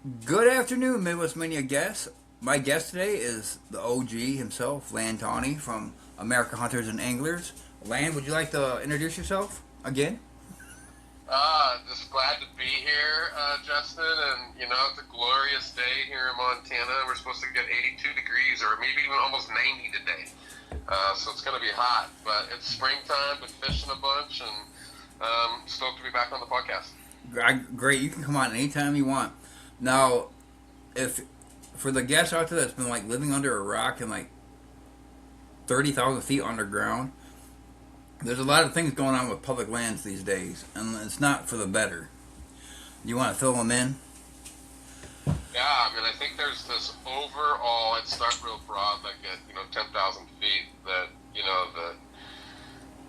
Good afternoon, Midwest Mania guests. My guest today is the OG himself, Land Tawney from America Hunters and Anglers. Land, would you like to introduce yourself again? Just glad to be here, Justin. And it's a glorious day here in Montana. We're supposed to get 82 degrees, or maybe even almost 90 today. So it's going to be hot, but it's springtime. Been fishing a bunch, and stoked to be back on the podcast. Great, you can come on anytime you want. Now, if for the guests out there that's been like living under a rock and like 30,000 feet underground, there's a lot of things going on with public lands these days, and it's not for the better. You want to fill them in? Yeah, I mean, I think there's this overall. I'd start real broad, like at 10,000 feet. That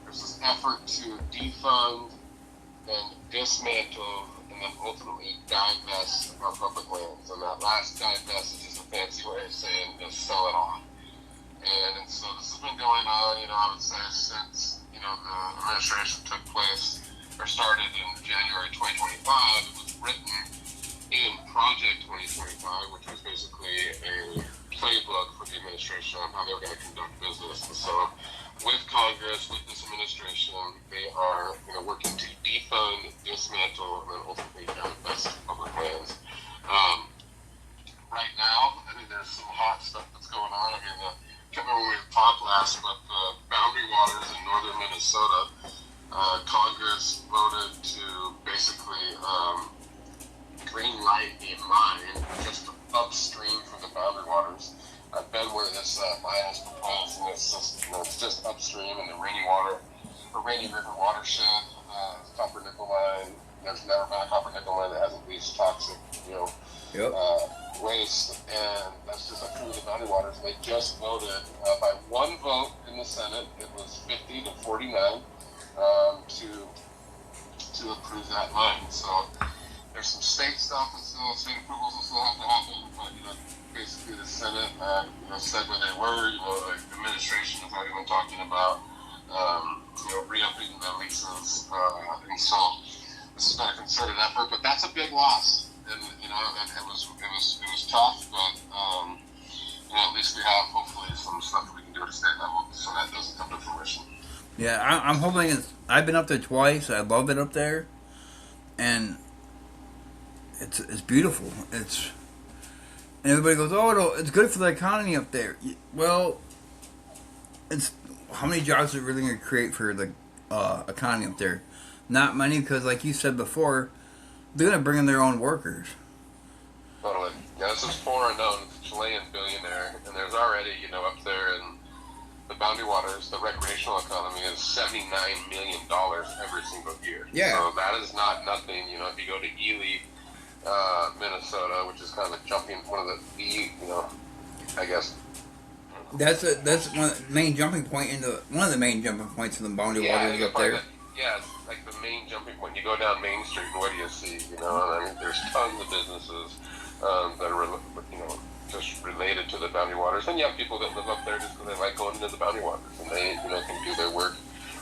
there's this effort to defund and dismantle and then ultimately divest our public lands. And that last divest is just a fancy way of saying just sell it off. And so this has been going on, I would say since, the administration took place or started in January 2025. It was written in Project 2025, which was basically a playbook for the administration on how they were going to conduct business. And so with Congress, with this administration, they are working to defund, dismantle, and then ultimately divest public lands. Right now, I mean, there's some hot stuff that's going on. I mean, I can't remember when we talked last, but the boundary waters in northern Minnesota, Congress voted to basically greenlight a mine just upstream from the boundary waters. I've been where this mine is proposed, and it's just upstream in the Rainy River watershed. Copper nickel mine. There's never been a copper nickel mine that hasn't leached toxic, Yep. waste, and that's just up through the boundary waters. They just voted by one vote in the Senate. It was 50 to 49 to approve that line. So there's some state stuff and state approvals that still have to happen, but basically the Senate said where they were. The administration has already been talking about re-upping the leases, and so this has been a concerted effort. But that's a big loss, and it was tough, but at least we have hopefully some stuff that we can do at a state level, so that doesn't come to fruition. Yeah, I'm hoping it's. I've been up there twice. I love it up there, and it's beautiful. And everybody goes, oh, it's good for the economy up there. Well, it's how many jobs are it really going to create for the economy up there? Not many, because like you said before, they're going to bring in their own workers. Totally. Yeah, this is foreign known Chilean billionaire, and there's already, up there in the boundary waters, the recreational economy is $79 million every single year. Yeah. So that is not nothing. If you go to Ely, Minnesota, which is kind of one of the I guess. That's one of the main jumping points in the boundary waters up there. It's like the main jumping point. You go down Main Street, and what do you see? I mean, there's tons of businesses that are, just related to the boundary waters. And you have people that live up there just because they like going into the boundary waters, and they, can do their work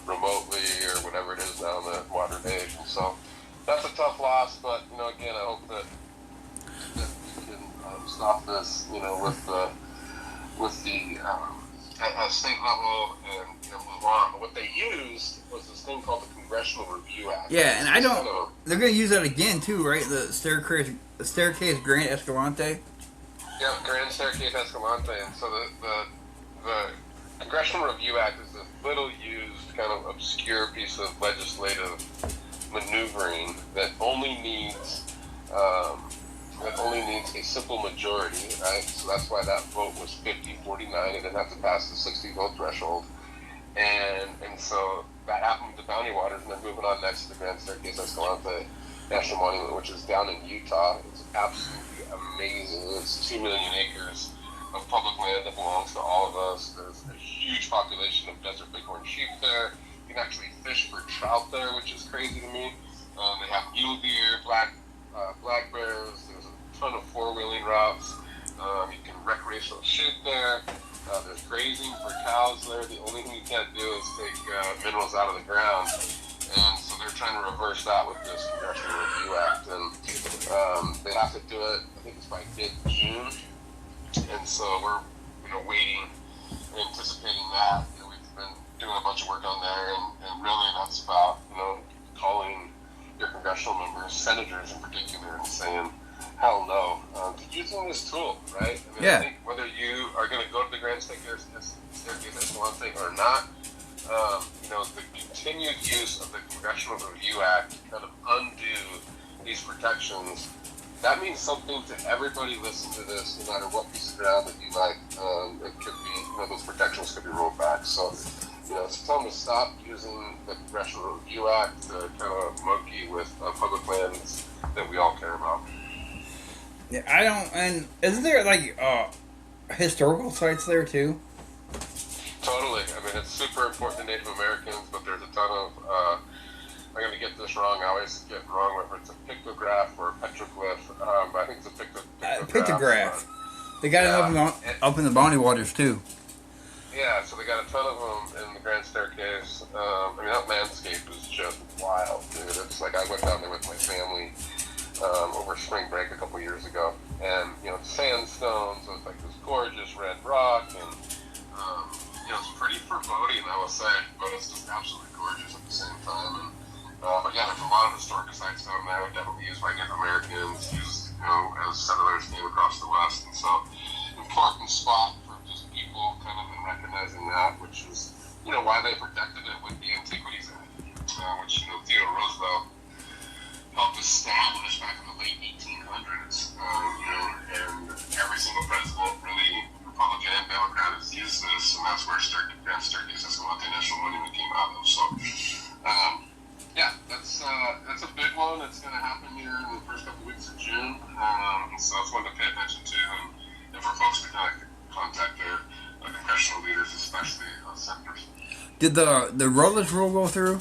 remotely or whatever it is now in the modern age. And so that's a tough loss, but, again, I hope that we can stop this, with the at state level and move on. But what they used was this thing called the Congressional Review Act. Yeah, and they're going to use that again too, right? The staircase Grand Escalante. Yeah, Grand Staircase-Escalante. And so the Congressional Review Act is this little used kind of obscure piece of legislative maneuvering that only needs a simple majority, right? So that's why that vote was 50-49. It didn't have to pass the 60-vote threshold. And so that happened with the Boundary Waters, and then moving on next to the Grand Staircase-Escalante National Monument, which is down in Utah. It's absolutely amazing. It's 2 million acres of public land that belongs to all of us. There's a huge population of desert bighorn sheep there. You can actually fish for trout there, which is crazy to me. They have mule deer, black bears. There's a ton of four-wheeling routes. You can recreational shoot there. There's grazing for cows there. The only thing you can't do is take minerals out of the ground. And so they're trying to reverse that with this Congressional Review Act. And they have to do it. I think it's by mid-June, and so we're waiting, anticipating that. We've been doing a bunch of work on there, and really that's about calling your congressional members, senators in particular, and saying, hell no, to using this tool, right? I mean, I think whether you are going to go to the Grand Staircase-Escalante or not, the continued use of the Congressional Review Act to kind of undo these protections, that means something to everybody listening to this, no matter what piece of ground that you like. It could be, those protections could be rolled back. So, it's time to stop using the Congressional Review Act to kind of monkey with public lands that we all care about. Yeah, I don't. And isn't there like historical sites there too? Totally. I mean, it's super important to Native Americans, but there's a ton of. I'm going to get this wrong. I always get wrong whether it's a pictograph or a petroglyph. I think it's a pictograph. Pictograph. They got it up in the Bounty Waters too. Yeah, so they got a ton of them in the Grand Staircase. That landscape is just wild, dude. It's like I went down there with my family over spring break a couple years ago, and sandstone, so it's like this gorgeous red rock, and it's pretty foreboding, I will say, but it's just absolutely gorgeous at the same time. And but yeah, there's a lot of historic sites down there, definitely used by Native Americans, used as settlers came across the West, and so important spot for just people kind of recognizing that, which is why they protected it with the Antiquities Act, which Theodore Roosevelt helped establish back in the late 1800s, and every single president, really, Republican and Democrat, has used this, and that's where Grand Staircase-Escalante National Monument came out of. So, that's a big one. It's going to happen here in the first couple weeks of June, so it's one to pay attention to, and for folks to kind of contact their congressional leaders, especially senators. Did the roadless rule go through?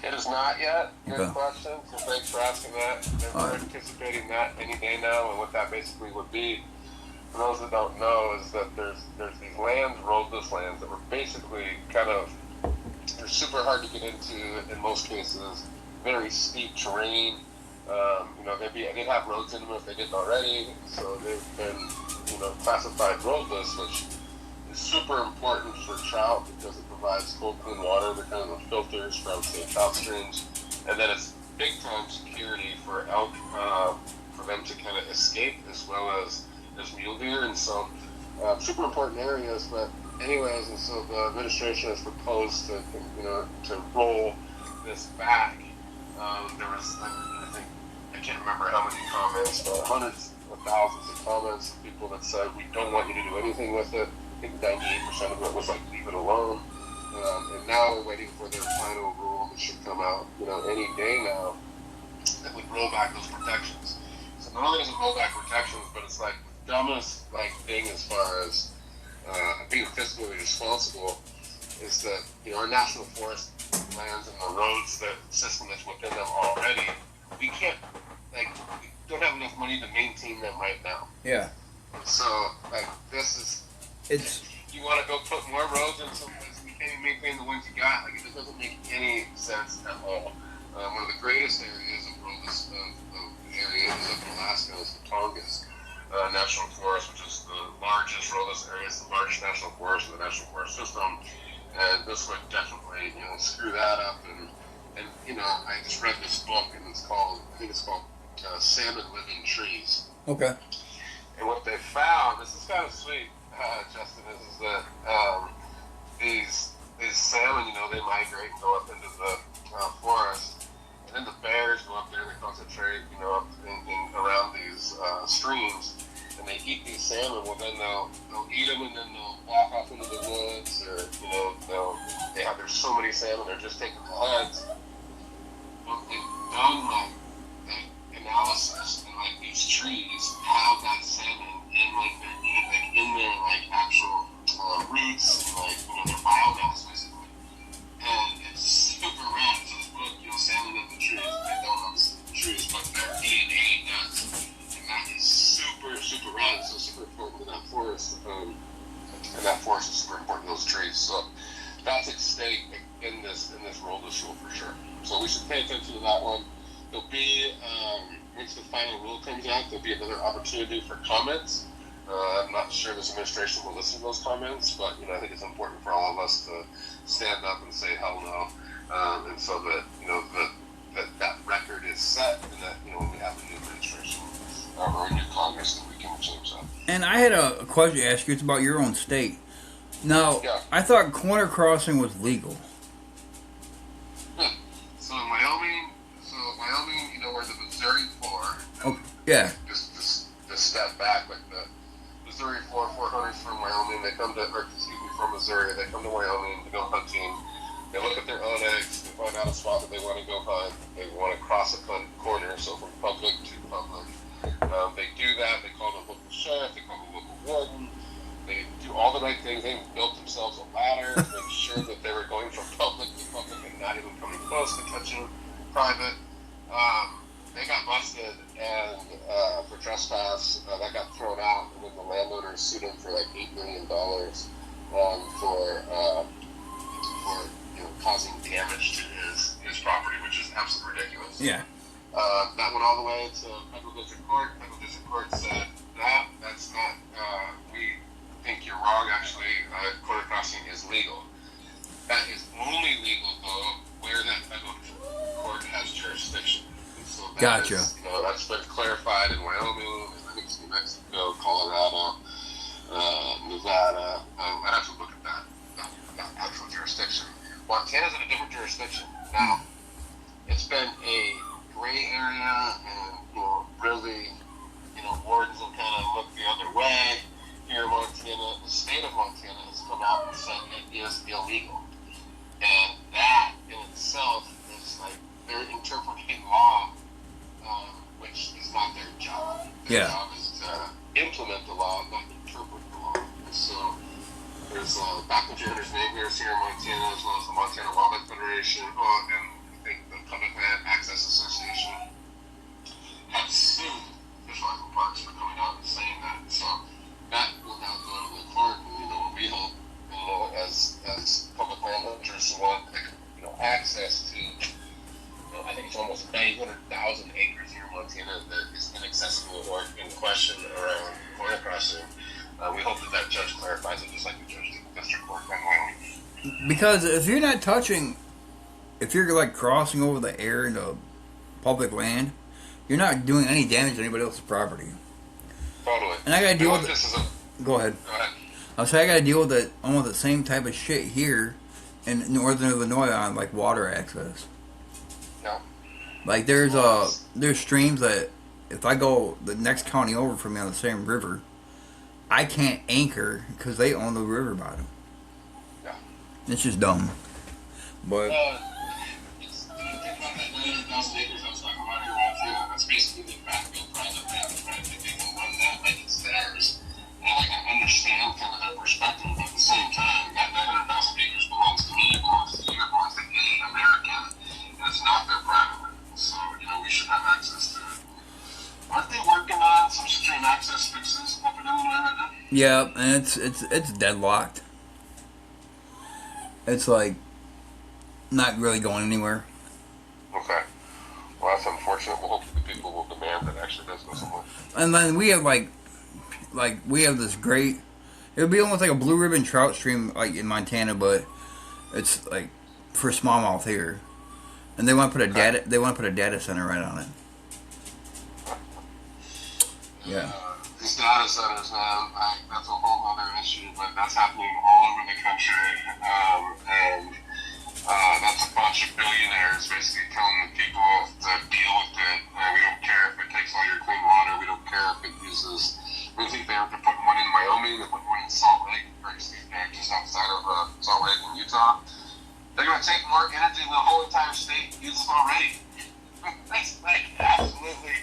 It is not yet. Good question. So thanks for asking that. They're anticipating that any day now, and what that basically would be, for those that don't know, is that there's these lands, roadless lands, that were basically kind of, they're super hard to get into in most cases, very steep terrain. They'd have roads in them if they didn't already, so they've been, classified roadless, which is super important for trout because it provides cold, clean water. They're kind of the filters from, say, trout streams, and then it's big time security for elk, for them to kind of escape, as well as mule deer, and so super important areas. But anyways, and so the administration has proposed to roll this back. There was, I can't remember how many comments, but hundreds of thousands of comments of people that said, we don't want you to do anything with it. I think 98% of it was like, leave it alone. And now we're waiting for their final rule that should come out, any day now, that would roll back those protections. So not only does it roll back protections, but it's like the dumbest thing as far as being fiscally responsible is that our national forest lands and the roads, the system that's within them already, we can't we don't have enough money to maintain them right now. Yeah. So this is you want to go put more roads in some places, we can't even maintain the ones you got. It just doesn't make any sense at all. One of the greatest areas of roadless areas of Alaska is the Tongass National Forest, which is the largest roadless area. It's the largest national forest in the national forest system, and this would definitely screw that up. And I just read this book, and I think it's called Salmon Living Trees. Okay. And what they found, this is kind of sweet, Justin, is that these salmon, they migrate and go up into the forest, and then the bears go up there and they concentrate, up in around these streams, and they eat these salmon. Well, then they'll eat them, and then they'll walk off into the woods, or there's so many salmon, they're just taking the heads. Well, they've done analysis, and these trees have that salmon in their actual roots, and their biomass basically, and it's super rad. So it's what salmon in the trees, they don't have the trees, but their DNA does, and that is super, super rad. So super important to that forest, and that forest is super important to those trees. So that's at stake in this roadless rule for sure. So we should pay attention to that one. There'll the final rule comes out, there'll be another opportunity for comments. I'm not sure this administration will listen to those comments, but I think it's important for all of us to stand up and say hell no, and so that that record is set, and that when we have a new administration or a new Congress, that we can change that. And I had a question to ask you. It's about your own state. Now, Yeah. I thought corner crossing was legal. So in Wyoming, where the Missouri 4. Oh, yeah. Just step back, like the Missouri 400s from Wyoming, from Missouri, they come to Wyoming to go hunting. They look at their onX, they find out a spot that they want to go hunt. They want to cross a corner, so from public to public. They do that. They call the local sheriff. They call the local warden. They do all the right things. They built themselves a ladder to make sure that they were going from public to public and not even coming close to touching private. They got busted and for trespass. That got thrown out, and then the landowners sued them for like $8 million for causing damage to his property, which is absolutely ridiculous. Yeah. That went all the way to federal district court. Federal district court said that's not. We think you're wrong. Actually, corner crossing is legal. That is only legal though where that federal court has jurisdiction. And so that Gotcha. is, that's been clarified in Wyoming, I think it's New Mexico, Colorado, Nevada. I'd have to look at that actual jurisdiction. Montana's in a different jurisdiction now. It's been a gray area, and really, wardens will kind of look the other way. Here in Montana, the state of Montana has come out and said it is illegal, and that in itself is like they're interpreting law, which is not their job. Their job is to implement the law, not interpret the law. And so there's Backcountry Hunters and Anglers here in Montana, as well as the Montana Wildlife Federation, and I think the Public Land Access Association have sued Fish, Life, and Parks for coming out and saying that. So that will now go to the court, and we hope, as public land hunters who want access to, I think it's almost 900,000 acres here in Montana that is inaccessible or in question around corner crossing. We hope that judge clarifies it, just like the judge did in the district court in Wyoming. Because if you're not touching, if you're like crossing over the air into public land, you're not doing any damage to anybody else's property. Totally. And I gotta deal with it. Go ahead. Go ahead. I was saying I gotta deal with it, almost the same type of shit here in northern Illinois on like water access. Yeah. Like there's streams that if I go the next county over from me on the same river, I can't anchor because they own the river bottom. Yeah. It's just dumb. But It's, think about that 900,000 acres I was talking about here in Montana. That's basically the backfield private land, right? They can run that like it's theirs. And I can understand kind of that perspective, but at the same time, that 900,000 acres belongs to me, belongs to you, belongs to any American, and it's not their private land. So, we should have access to it. Aren't they working on some stream access fixes up in Illinois right now? yeah, and it's deadlocked. It's like not really going anywhere. Okay. Well, that's unfortunate. We'll hope the people will demand that it actually does go somewhere. And then we have like we have this great. It would be almost like a blue ribbon trout stream like in Montana, but it's like for smallmouth here, and they want to put a data center right on it. Yeah. These data centers, man, that's a whole other issue, but that's happening all over the country, and that's a bunch of billionaires basically telling the people to deal with it. We don't care if it takes all your clean water. We don't care if it uses. We think they're putting one in Wyoming. They're putting one in Salt Lake, just outside of Salt Lake in Utah. They're going to take more energy than the whole entire state uses already. That's like absolutely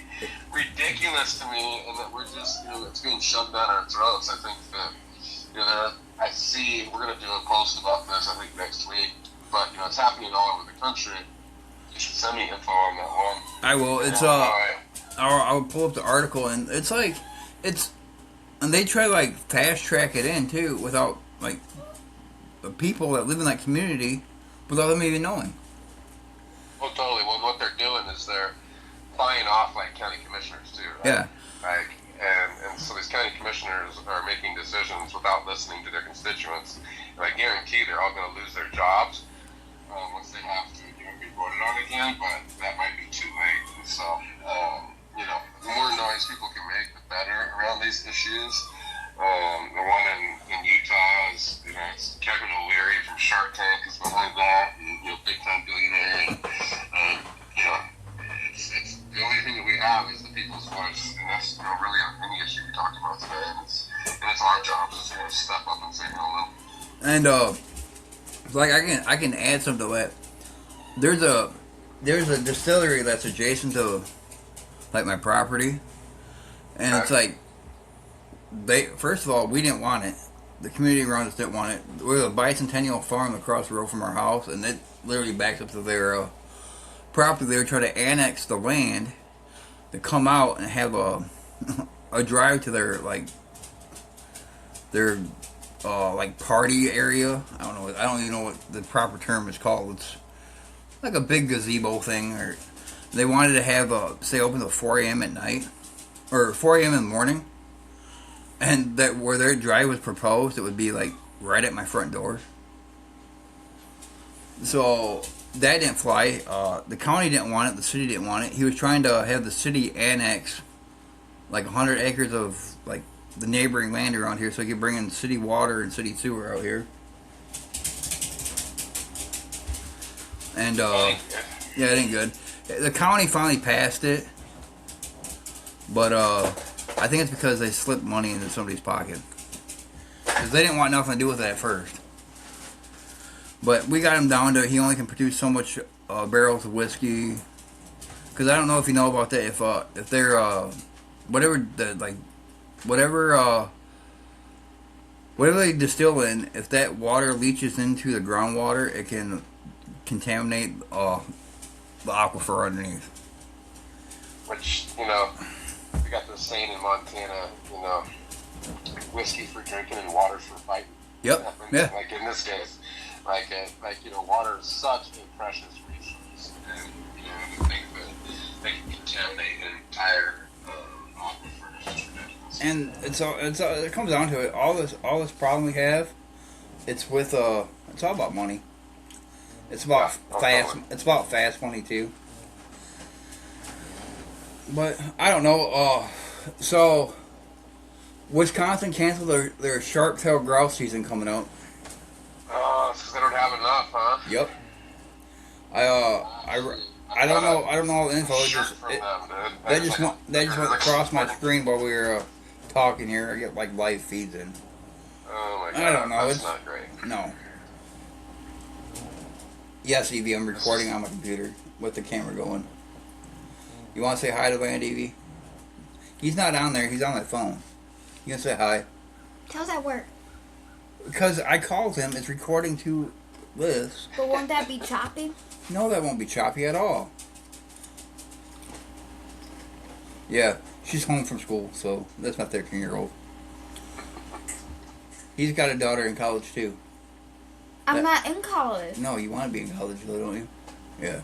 ridiculous to me, and that we're just, it's being shoved down our throats. I think that, we're going to do a post about this, I think, next week, but, it's happening all over the country. You should send me info on that one. I will. It's, I'll pull up the article, and it's like, and they try to, like, fast track it in, too, without, like, the people that live in that community, without them even knowing. Well, totally. Well, what they're doing is they're buying off like county commissioners too, right? Yeah. Like, and so these county commissioners are making decisions without listening to their constituents. And I guarantee they're all going to lose their jobs once they have to be voted on again, but that might be too late. And so, the more noise people can make, the better around these issues. The one in Utah is, it's Kevin O'Leary from Shark Tank is behind that, and, big time billionaire. And, it's the only thing that we have is the people's voice, and that's really on any issue we talked about today. And it's our job to step up and say no. And like I can add something to that. There's a distillery that's adjacent to like my property, and it's like first of all, we didn't want it. The community around us didn't want it. We're a bicentennial farm across the road from our house, and it literally backs up to their property. They were trying to annex the land to come out and have a drive to their party area. I don't even know what the proper term is called. It's like a big gazebo thing. Or they wanted to have stay open till 4 a.m. at night or 4 a.m. in the morning. And that where their drive was proposed, it would be like right at my front door. So that didn't fly. The county didn't want it. The city didn't want it. He was trying to have the city annex like 100 acres of like the neighboring land around here, so he could bring in city water and city sewer out here. And yeah, it ain't good. The county finally passed it, but I think it's because they slipped money into somebody's pocket. Because they didn't want nothing to do with it at first. But we got him down to he only can produce so much barrels of whiskey. Because I don't know if you know about that. If they're whatever they distill in, if that water leaches into the groundwater, it can contaminate the aquifer underneath. Which, we got this saying in Montana, whiskey for drinking and water for fighting. Yep. Yeah. Like in this case, water is such a precious resource, and to think that they can contaminate an entire aquifer is ridiculous. And it comes down to it. All this problem we have, it's with it's all about money. It's about fast. It's about fast money too. But I don't know. So Wisconsin canceled their sharp-tailed grouse season coming up. It's because they don't have enough, huh? Yep. I don't know all the info. That just went across my screen while we were talking here. I get like live feeds in. Oh my god! I don't know. That's not great. No. Yes, Evie, I'm recording on my computer with the camera going. You want to say hi to Land, Evie? He's not on there. He's on my phone. You can say hi. How's that work? Because I called him. It's recording to this. But won't that be choppy? No, that won't be choppy at all. Yeah, she's home from school, so that's my 13-year-old. He's got a daughter in college, too. I'm not in college. No, you want to be in college, though, don't you? Yeah.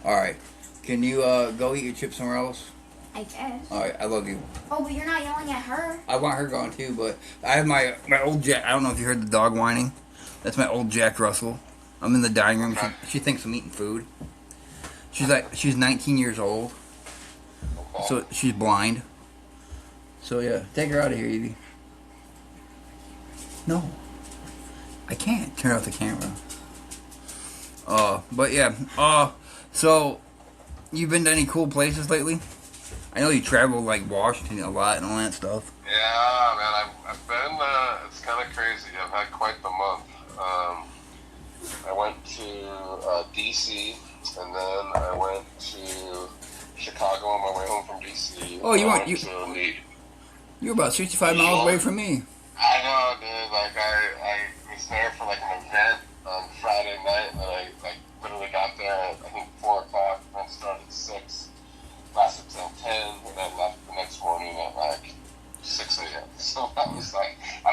All right. Can you go eat your chips somewhere else? I guess. All right, I love you. Oh, but you're not yelling at her. I want her gone, too, but I have my old Jack. I don't know if you heard the dog whining. That's my old Jack Russell. I'm in the dining room. She thinks I'm eating food. She's 19 years old. So she's blind. So, yeah, take her out of here, Evie. No. I can't turn off the camera. But yeah. So you've been to any cool places lately? I know you travel like Washington a lot and all that stuff. Yeah, man. I've been. It's kind of crazy. I've had quite the month. I went to D.C. and then I went to Chicago on my way home from D.C. Oh, you're about 65 miles away from me. I know, dude. Like I was there for like an event on Friday night, and I literally got there at I think 4 o'clock. Event started at 6, lasted till 10, and then left the next morning at like 6 a.m. So I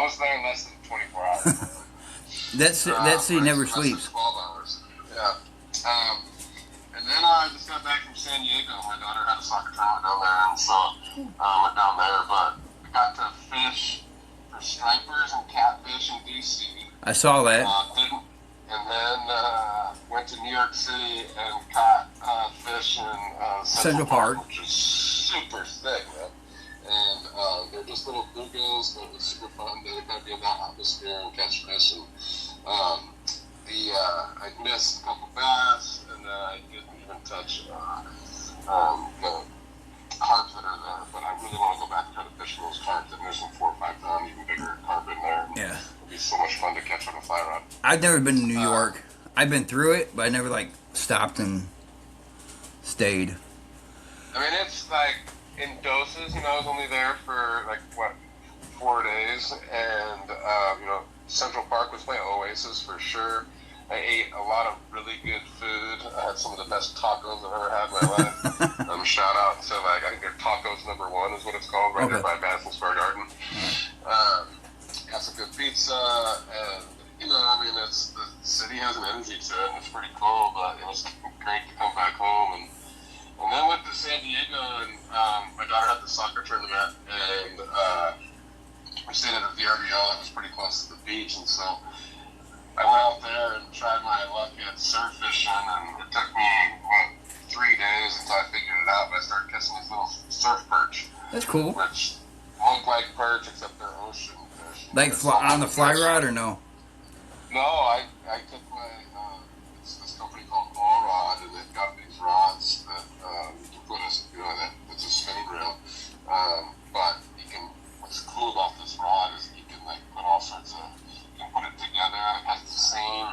was there in less than 24 hours. that city never sleeps. 12 hours. Yeah. And then I just got back from San Diego. My daughter had a soccer tournament down went down there, but I got to fish for stripers and catfish in DC. I saw that. And then went to New York City and caught fish in Central Park, which is super thick, man. And they're just little bluegills, but it was super fun to kind of be in that atmosphere and catch fish. And I missed a couple bass, and I didn't even touch the carp that are there. But I really want to go back and try to fish those carp. And there's some 4 or 5 pound, even bigger carp in there. And yeah. It'd be so much fun to catch on a fly rod. I've never been to New York. I've been through it, but I never like stopped and stayed. I mean, it's like in doses. You know, I was only there for like 4 days, and Central Park was my oasis for sure. I ate a lot of really good food. I had some of the best tacos I've ever had in my life. Shout out to I think they're Tacos Number 1 is what it's called, right there by Madison Square Garden. Got some good pizza, and the city has an energy to it, and it's pretty cool. But it was great to come back home, and then went to San Diego, and my daughter had the soccer tournament, and we stayed at a VRBO that was pretty close to the beach, and so I went out there and tried my luck at surf fishing, and it took me 3 days until I figured it out. But I started catching these little surf perch. That's cool. Which look like perch, except they're ocean fish. Like on the fly rod or no? No, I took my it's this company called All Rod, and they've got these rods that you can put it's a spinning reel. But you can what's cool about this rod is you can like put all sorts of you can put it together. It has the same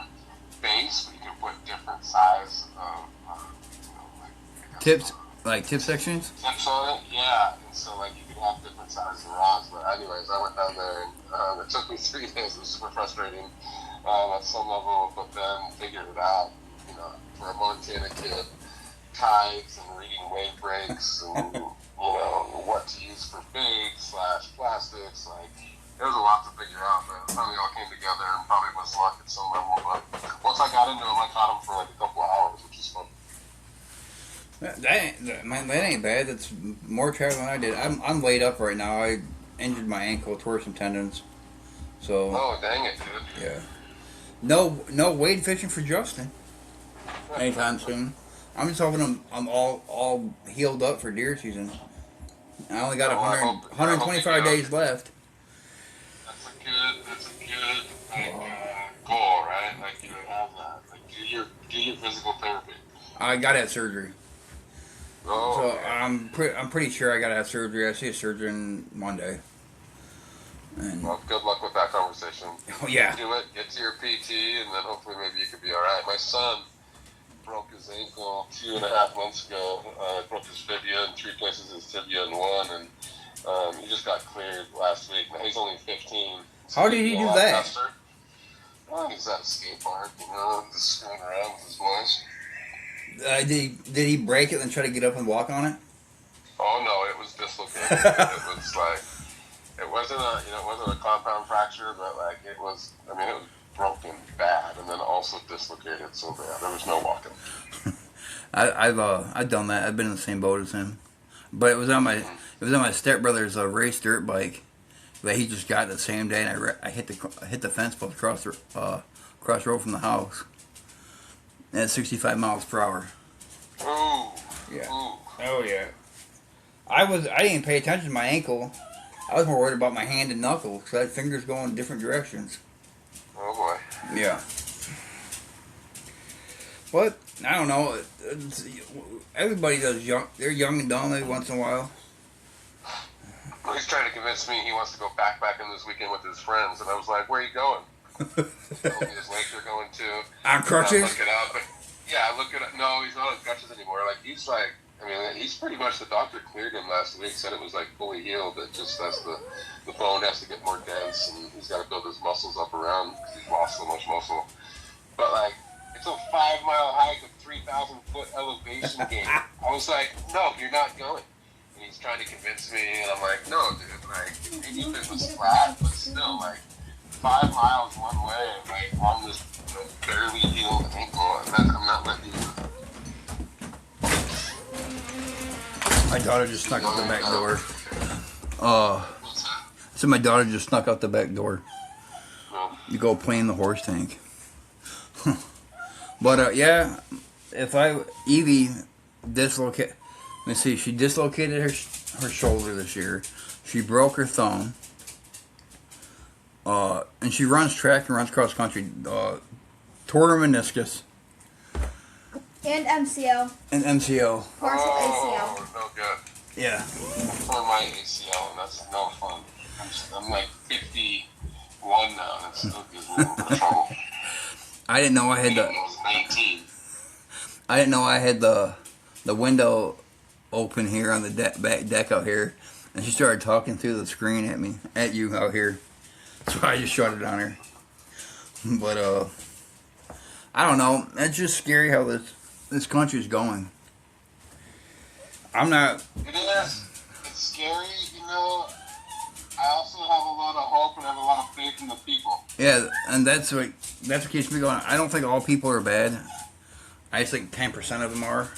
base, but you can put different size of tips, like tip sections. Tips on it, yeah. And so like you can have different sizes of rods. But anyways, I went down there and it took me 3 days. It was super frustrating at some level, but then figured it out. For a Montana kid, tides and reading wave breaks and what to use for bait / plastics, like. There was a lot to figure out, but it finally all came together, and probably was luck at some level. But once I got into them, I caught them for like a couple of hours, which is fun. That ain't bad. That's more travel than I did. I'm laid up right now. I injured my ankle, tore some tendons. So. Oh dang it, dude! Yeah. No wade fishing for Justin anytime soon. I'm just hoping I'm all healed up for deer season. I only got 125 days left. That's a good goal, right? Like you have that. Like do your physical therapy. I gotta have surgery. Oh. So I'm pretty sure I gotta have surgery. I see a surgeon Monday. And well, good luck with that conversation. Oh yeah. Do it. Get to your PT, and then hopefully maybe you could be all right. My son broke his ankle 2.5 months ago. Broke his fibula in 3 places, his tibia in 1, and he just got cleared last week. Now he's only 15. So how did he do that? Well, he's at a skate park, just screwing around with his boys. Did he break it and try to get up and walk on it? Oh no, it was dislocated. It was like it wasn't a compound fracture, but like it was broken bad, and then also dislocated so bad. There was no walking. I've done that. I've been in the same boat as him, but it was on my stepbrother's race dirt bike that he just got the same day, and I hit the fence post across the road from the house at 65 miles per hour. Ooh. Yeah. Ooh. Oh yeah. I didn't pay attention to my ankle. I was more worried about my hand and knuckle because I had fingers going different directions. Oh boy. Yeah. But I don't know. Everybody does young. They're young and dumb every once in a while. He's trying to convince me he wants to go backpacking this weekend with his friends, and I was like, "Where are you going?" His legs are going too. On crutches? Look it up. Yeah, look it up. No, he's not on crutches anymore. Like he's he's pretty much, the doctor cleared him last week, said it was like fully healed. It just has the bone has to get more dense, and he's got to build his muscles up around because he's lost so much muscle. But like, it's a 5-mile hike with 3,000-foot elevation gain. I was like, no, you're not going. And he's trying to convince me, and I'm like, no, dude. Like, maybe if it was flat, but still, like 5 miles one way, like on this barely healed ankle, and then I'm not letting you. My daughter just snuck out the back door. What's that? So my daughter just snuck out the back door. No. You go play in the horse tank. But yeah, if Evie dislocate, let me see, she dislocated her shoulder this year. She broke her thumb. And she runs track and runs cross country. Tore her meniscus. And MCL. And MCL. Partial Oh, no good. Yeah. For my ACL, and that's no fun. I'm like 51 now, and it still gives me a little bit of trouble. I didn't know I had Even when I was 19. I didn't know I had the window open here on the back deck out here, and she started talking through the screen at you out here. So I just shut it on her. But I don't know. It's just scary how this country's going. I'm not. It is. It's scary, you know. I also have a lot of hope and I have a lot of faith in the people. Yeah, and that's what keeps me going. I don't think all people are bad. I just think 10% of them are.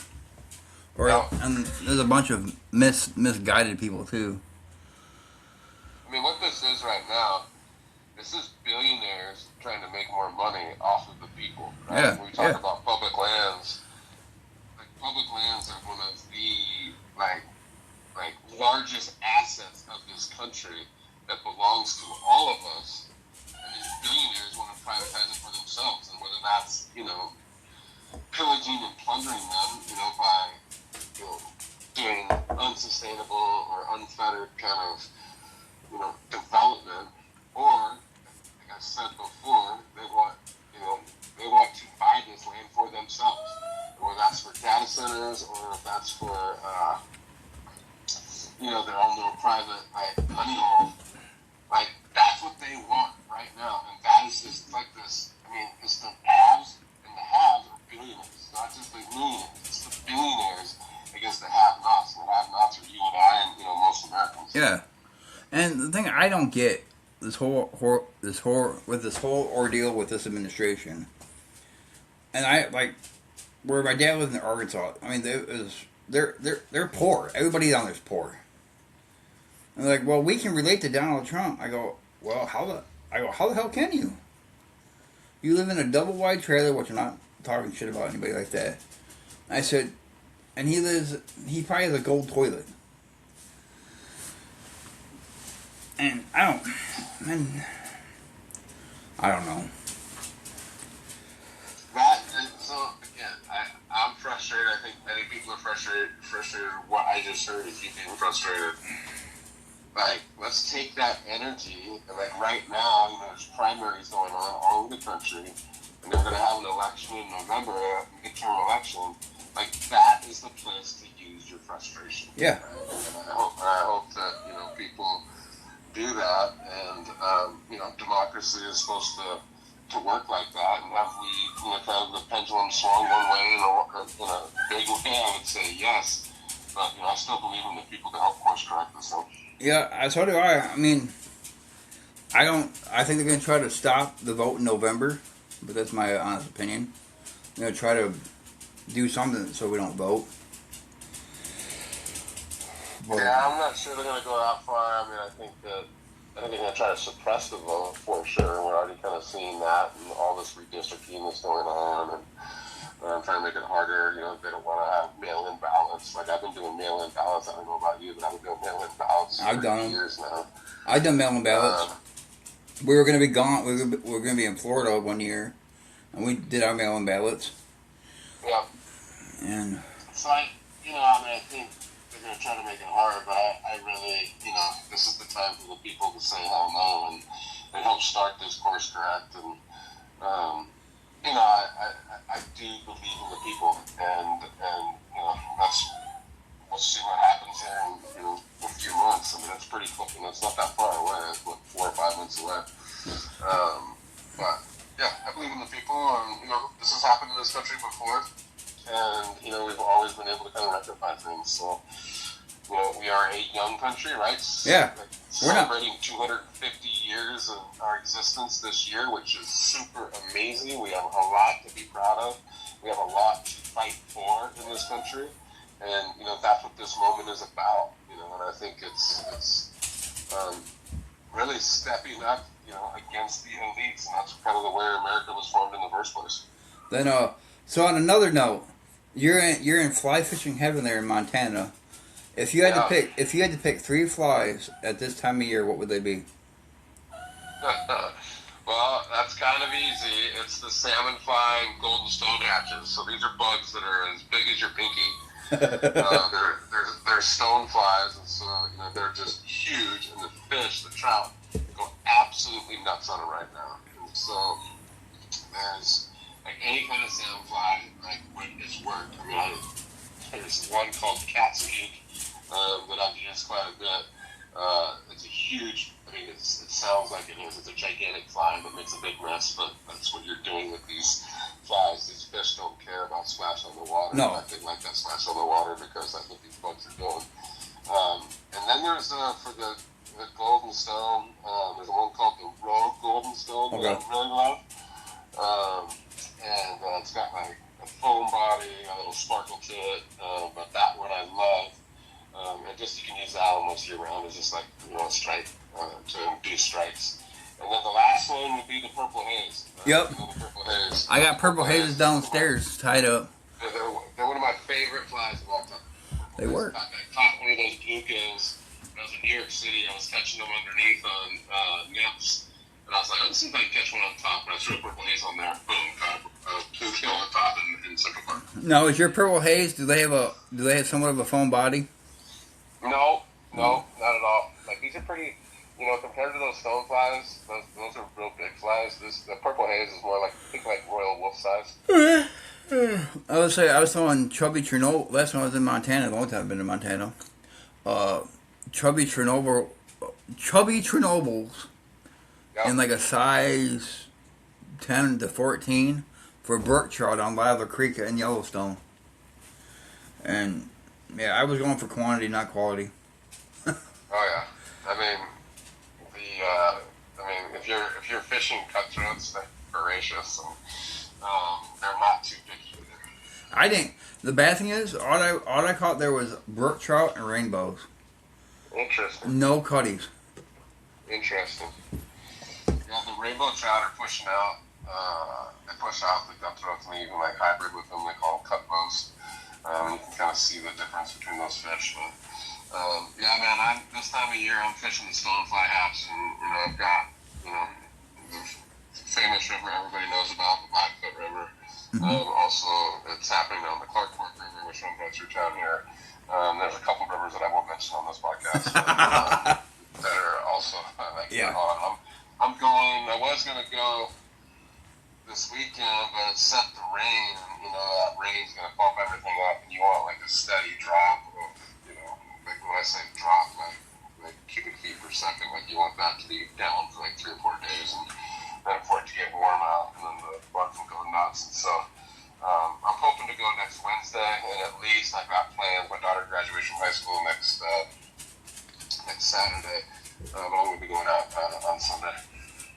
And there's a bunch of misguided people too. I mean, what this is right now, this is billionaires trying to make more money off of the people. Right? Yeah, When we talk about public lands, like public lands are one of the like largest assets of this country that belongs to all of us. And these billionaires want to privatize it for themselves, and whether that's, you know, pillaging and plundering them, you know, by, you know, doing unsustainable or unfettered kind of, you know, development, or like I said before, they want to buy this land for themselves, or that's for data centers, or if that's for you know, their own little private money hole. Like, that's what they want right now, and that is just like this. I mean, it's the haves and the haves are billionaires. It's not just the millionaires. It's the billionaires against the have-nots. And the have-nots are you and I, and, you know, most Americans. Yeah, and the thing I don't get this whole ordeal with this administration, and I like where my dad lived in Arkansas. I mean, they're poor. Everybody down there's poor. And they're like, well, we can relate to Donald Trump. I go, well, how the hell can you? You live in a double wide trailer, which I'm not talking shit about anybody like that. I said, and he probably has a gold toilet. And I don't know. So again, I'm frustrated. I think many people are frustrated. What I just heard is you being frustrated. Like, let's take that energy, and like right now, you know, there's primaries going on all over the country, and they're going to have an election in November, a midterm election. Like, that is the place to use your frustration. Yeah. And I hope that, you know, people do that, and you know, democracy is supposed to work like that, and have we, you know, kind of the pendulum swung one way in a big way, I would say yes, but, you know, I still believe in the people to help course correct this thing. Yeah, so do I. I mean, I think they're going to try to stop the vote in November, but that's my honest opinion. They're going to try to do something so we don't vote. But, yeah, I'm not sure they're going to go that far. I mean, I think they're going to try to suppress the vote for sure. We're already kind of seeing that, and all this redistricting that's going on, and trying to make it harder. You know, they don't want to have mail-in ballots. Like, I've been doing mail-in ballots. I don't know about you, but I've been doing mail-in ballots for years now. I've done mail-in ballots. We were going to be gone. We were going to be in Florida one year, and we did our mail-in ballots. Yeah. And so you know, I mean, I think they're going to try to make it hard, but I really, you know, this is the time for the people to say hell no and help start this course correct. And you know, I do believe in the people, and you know, we'll see what happens here in, you know, a few months. I mean, that's pretty quick, and it's not that far away. It's what, 4 or 5 months away. But yeah, I believe in the people, and you know, this has happened in this country before, and you know, we've always been able to kind of rectify things. So, you know, we are a young country, right? Yeah. Like, celebrating 250 years of our existence this year, which is super amazing. We have a lot to be proud of. We have a lot to fight for in this country. And that's what this moment is about. And I think it's really stepping up, against the elites, and that's kind of the way America was formed in the first place. Then, so on another note, you're in fly fishing heaven there in Montana. If you had to pick 3 flies at this time of year, what would they be? Well, that's kind of easy. It's the salmon fly and golden stone hatches. So these are bugs that are as big as your pinky. They're stone flies, and so they're just huge. And the fish, the trout, go absolutely nuts on it right now. And so there's like any kind of salmon fly, like when it's worked. I mean, there's one called cat's beak that I've used quite a bit. It's a huge. I mean, it sounds like it is. It's a gigantic fly that makes a big mess, but that's what you're doing with these flies. These fish don't care about splash on the water. No. They like that splash on the water because that's what these bugs are doing. And then there's for the golden stone. There's one called the rogue golden stone that I really love. And it's got like a foam body, a little sparkle to it. But that one I love. And just you can use that almost year round. It's just like a stripe to induce strikes. And then the last one would be the purple haze. Yep. The purple haze. I got purple hazes downstairs tied up. They're one of my favorite flies of all time. They work. I caught one of those bluegills. I was in New York City. I was catching them underneath on nymphs. And I was like, let's see if I can catch one on top. And I threw a purple haze on there. Boom. Bluegill on top in Central Park. Now, is your purple haze? Do they have somewhat of a foam body? No, not at all. Like these are pretty, compared to those stone flies, those are real big flies. The purple haze is more like, I think, like royal wolf size. I was telling Chubby Chernobyl last time I was in Montana. The only time I've been to Montana. Chubby Chernobyls in like a size 10 to 14 for brook trout on Lather Creek in Yellowstone. And yeah, I was going for quantity, not quality. Oh yeah, I mean if you're fishing cutthroats, they're voracious, and they're not too picky. I didn't. The bad thing is, all I caught there was brook trout and rainbows. Interesting. No cutties. Interesting. Yeah, the rainbow trout are pushing out. They push out the cutthroats, and they even like hybrid with them. They call them cutbows. You can kind of see the difference between those fish. But yeah, man, this time of year I'm fishing the stonefly hatch, and I've got the famous river everybody knows about, the Blackfoot River. Also, it's happening on the Clark Fork River, which runs right through town here. There's a couple rivers that I won't mention on this podcast that are also on. I was going to go this weekend, but it's set to rain, and that rain's going to bump everything up, and you want like a steady drop of, like when I say drop, like cubic feet per second, like you want that to be down for like 3 or 4 days, and then for it to get warm out, and then the bugs will go nuts. And so I'm hoping to go next Wednesday, and at least I've got plans. My daughter graduates from high school next Saturday, but I'm going to be going out on Sunday.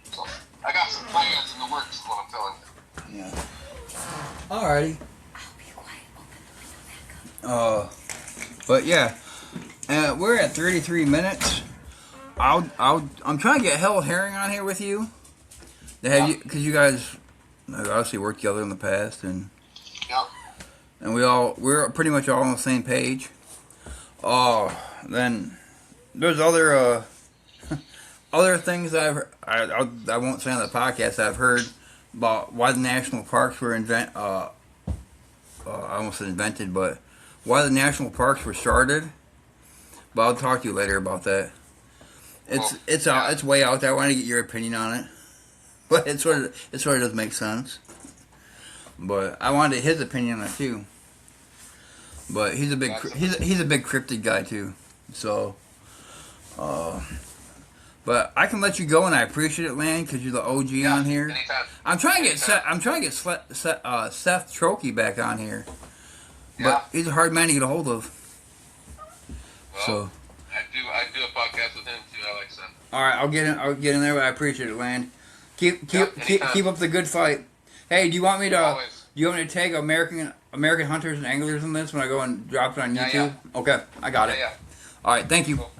So I got some plans in the works, is what I'm telling you. Yeah. Alrighty. I'll be quiet. Open the window back up. But yeah, we're at 33 minutes. I'm trying to get Hell Herring on here with you. Because you guys obviously worked together in the past, and we're pretty much all on the same page. Then there's other things I won't say on the podcast I've heard about why the national parks were I almost said invented, but why the national parks were started. But I'll talk to you later about that. It's way out there. I want to get your opinion on it, but it sort of does make sense. But I wanted his opinion on it too. But he's a big cryptid guy too. So, but I can let you go, and I appreciate it, Land, because you're the OG on here. Anytime. I'm trying to get Seth Trokey back on here, but he's a hard man to get a hold of. Well, so I do a podcast with him too. I like Seth. All right, I'll get in there, but I appreciate it, Land. Keep up the good fight. Hey, do you want me to tag American Hunters and Anglers in this when I go and drop it on Yeah, YouTube? Okay, I got it. Yeah. All right, thank you. Cool.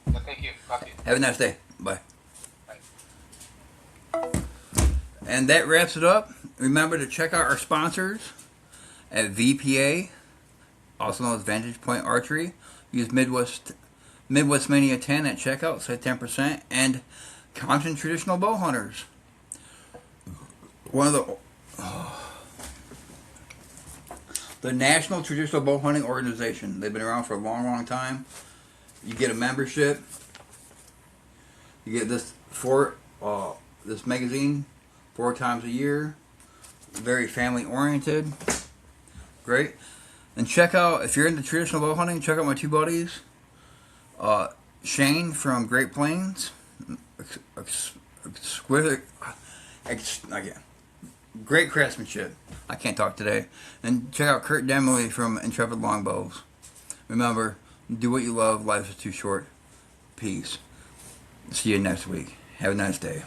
Yeah, thank you. Talk to you. Have a nice day. Bye. Bye. And that wraps it up. Remember to check out our sponsors at VPA, also known as Vantage Point Archery. Use Midwest Mania 10 at checkout, save 10%, and Compton Traditional Bow Hunters. One of the National Traditional Bow Hunting Organization. They've been around for a long, long time. You get a membership. You get this this magazine 4 times a year. Very family oriented. Great. And check out, if you're into traditional bow hunting, check out my 2 buddies. Shane from Great Plains. Exquisite. Again. Great craftsmanship. I can't talk today. And check out Kurt Demley from Intrepid Longbows. Remember, do what you love. Life is too short. Peace. See you next week. Have a nice day.